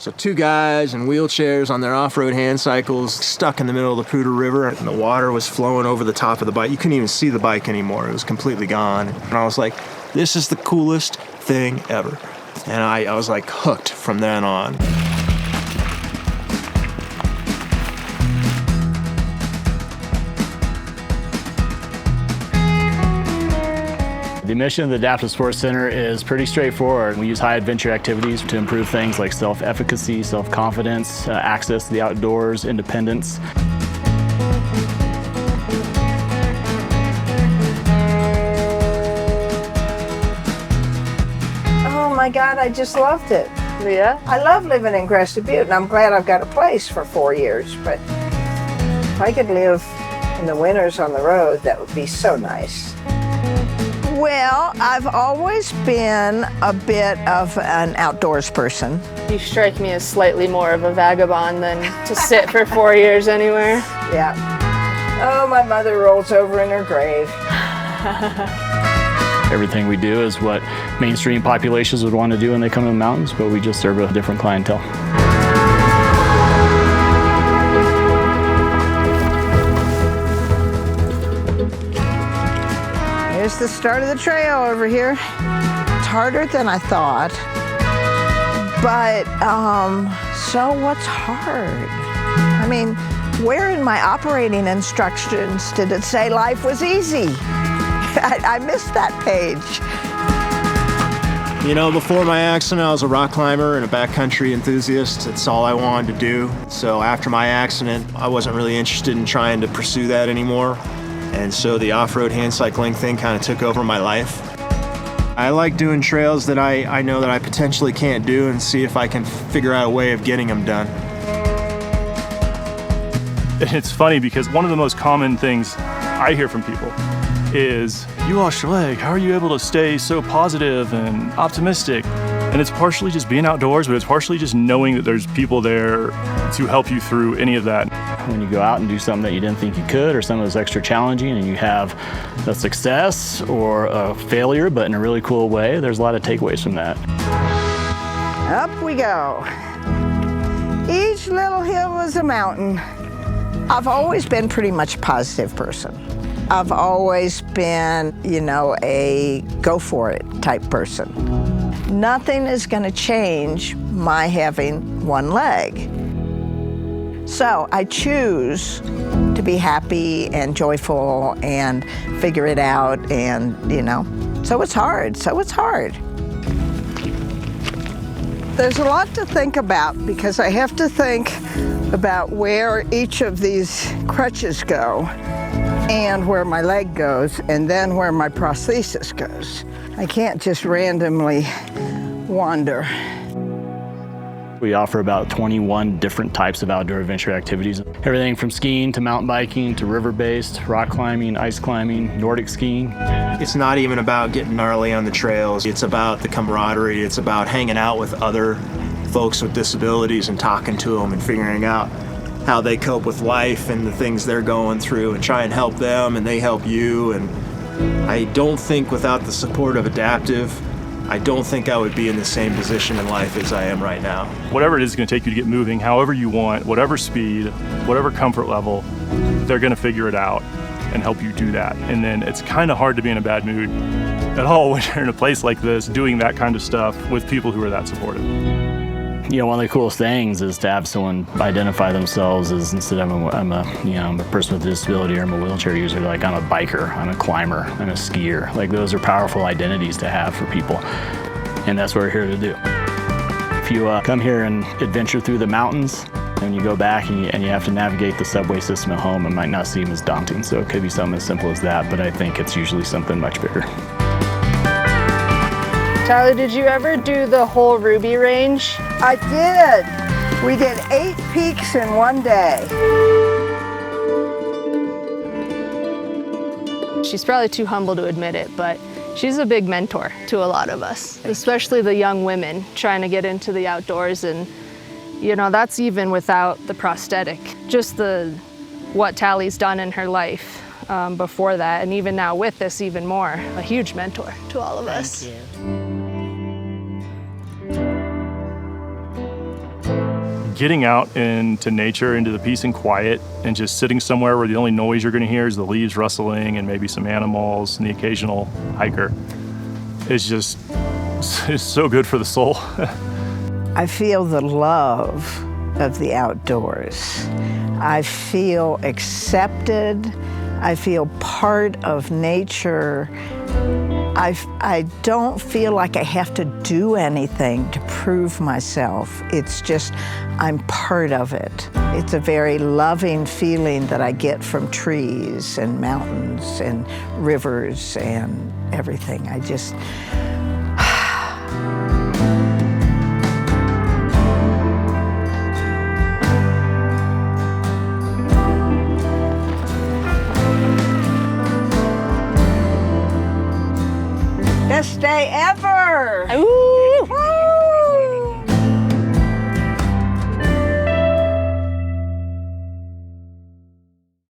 So 2 guys in wheelchairs on their off-road hand cycles stuck in the middle of the Poudre River, and the water was flowing over the top of the bike. You couldn't even see the bike anymore. It was completely gone. And I was like, this is the coolest thing ever. And I was like hooked from then on. The mission of the Adaptive Sports Center is pretty straightforward. We use high adventure activities to improve things like self-efficacy, self-confidence, access to the outdoors, independence. Oh my God, I just loved it. Yeah? I love living in Crested Butte, and I'm glad I've got a place for 4 years, but if I could live in the winters on the road, that would be so nice. Well, I've always been a bit of an outdoors person. You strike me as slightly more of a vagabond than to sit for 4 years anywhere. Yeah. Oh, my mother rolls over in her grave. Everything we do is what mainstream populations would want to do when they come to the mountains, but we just serve a different clientele. Here's the start of the trail over here. It's harder than I thought. But, so what's hard? I mean, where in my operating instructions did it say life was easy? I missed that page. You know, before my accident, I was a rock climber and a backcountry enthusiast. It's all I wanted to do. So after my accident, I wasn't really interested in trying to pursue that anymore. And so the off-road hand cycling thing kind of took over my life. I like doing trails that I know that I potentially can't do and see if I can figure out a way of getting them done. It's funny because one of the most common things I hear from people is, you lost your leg, how are you able to stay so positive and optimistic? And it's partially just being outdoors, but it's partially just knowing that there's people there to help you through any of that. When you go out and do something that you didn't think you could, or something that's extra challenging, and you have a success or a failure, but in a really cool way, there's a lot of takeaways from that. Up we go. Each little hill is a mountain. I've always been pretty much a positive person. I've always been, you know, a go for it type person. Nothing is going to change my having one leg. So I choose to be happy and joyful and figure it out, and, you know, so it's hard. There's a lot to think about because I have to think about where each of these crutches go and where my leg goes, and then where my prosthesis goes. I can't just randomly wander. We offer about 21 different types of outdoor adventure activities. Everything from skiing to mountain biking to river-based, rock climbing, ice climbing, Nordic skiing. It's not even about getting gnarly on the trails. It's about the camaraderie. It's about hanging out with other folks with disabilities and talking to them and figuring out how they cope with life and the things they're going through, and try and help them and they help you. And I don't think without the support of Adaptive, I don't think I would be in the same position in life as I am right now. Whatever it is going to take you to get moving, however you want, whatever speed, whatever comfort level, they're going to figure it out and help you do that. And then it's kind of hard to be in a bad mood at all when you're in a place like this doing that kind of stuff with people who are that supportive. You know, one of the coolest things is to have someone identify themselves as, instead of I'm a person with a disability, or I'm a wheelchair user, like I'm a biker, I'm a climber, I'm a skier. Like, those are powerful identities to have for people, and that's what we're here to do. If you come here and adventure through the mountains, and you go back and you have to navigate the subway system at home, it might not seem as daunting. So it could be something as simple as that, but I think it's usually something much bigger. Tallie, did you ever do the whole Ruby range? I did. We did 8 peaks in one day. She's probably too humble to admit it, but she's a big mentor to a lot of us, especially the young women trying to get into the outdoors. And, you know, that's even without the prosthetic. Just what Tallie's done in her life before that, and even now with this, even more, a huge mentor to all of us. Thank you. getting out into nature, into the peace and quiet, and just sitting somewhere where the only noise you're going to hear is the leaves rustling and maybe some animals and the occasional hiker is just, it's so good for the soul. I feel the love of the outdoors. I feel accepted. I feel part of nature. I don't feel like I have to do anything to prove myself. It's just, I'm part of it. It's a very loving feeling that I get from trees and mountains and rivers and everything.